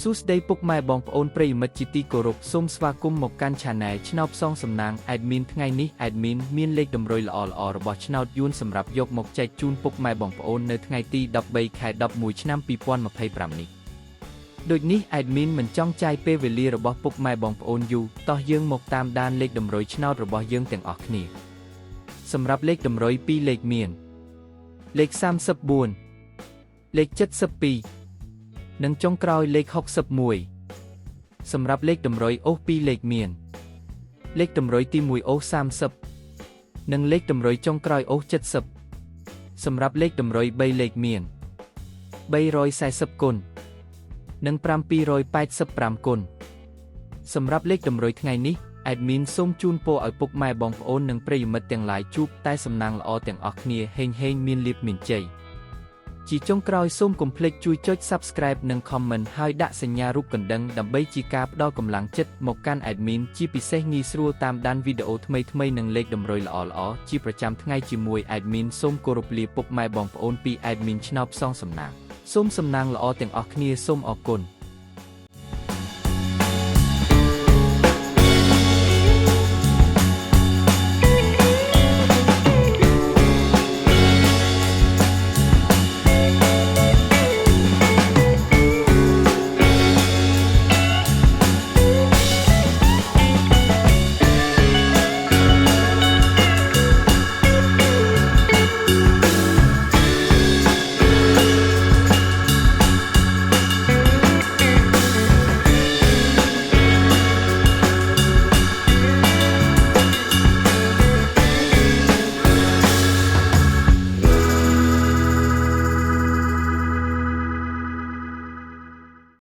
សួស្តីពុកម៉ែបងប្អូនប្រិយមិត្តជាទីគោរពសូមស្វាគមន៍មកកាន់ Channel ឆ្នោតផ្សងសំណាង Admin ថ្ងៃនេះ Admin មានលេខតម្រុយល្អៗរបស់ឆ្នោតយួនសម្រាប់យកមកចែកជូនពុកម៉ែបងប្អូននៅថ្ងៃទី13 ខែ 11 ឆ្នាំ 2025 នេះដូចនេះ Admin មិនចង់ចាយពេលវេលារបស់ពុកម៉ែបងប្អូនយូរតោះយើងមកតាមដានលេខតម្រុយឆ្នោតរបស់យើងទាំងអស់គ្នាសម្រាប់លេខតម្រុយ2លេខមានលេខ34លេខ72និងចុងក្រោយលេខ61សម្រាប់លេខតម្រុយអូស2លេខមានលេខតម្រុយទី1អូស30និងលេខតម្រុយចុងក្រោយអូស70សម្រាប់លេខតម្រុយ3លេខមាន340គុណនិង785គុណសម្រាប់លេខតម្រុយថ្ងៃនេះ Admin សូមជូនពរឲ្យពុកម៉ែបងប្អូននិងប្រិយមិត្តទាំងឡាយជួបតែសំណាងល្អទាំងអស់គ្នាហេងមានលាភមានជ័យជាចុងក្រោយសូមកុំភ្លេចជួយចុច Subscribe និង Comment ហើយដាក់សញ្ញារូបកណ្ដឹងដើម្បីជាការផ្ដល់កម្លាំងចិត្តមកកាន់ Admin ជាពិសេសងាយស្រួលតាមដានវីដេអូថ្មីៗនិងលេខតម្រុយល្អៗជាប្រចាំថ្ងៃជាមួយ Admin សូមគោរពលាពុកម៉ែបងប្អូនពី Admin ឆ្នោតផ្សងសំណាងសូមសំណាងល្អទាំងអស់គ្នាសូមអរគុណ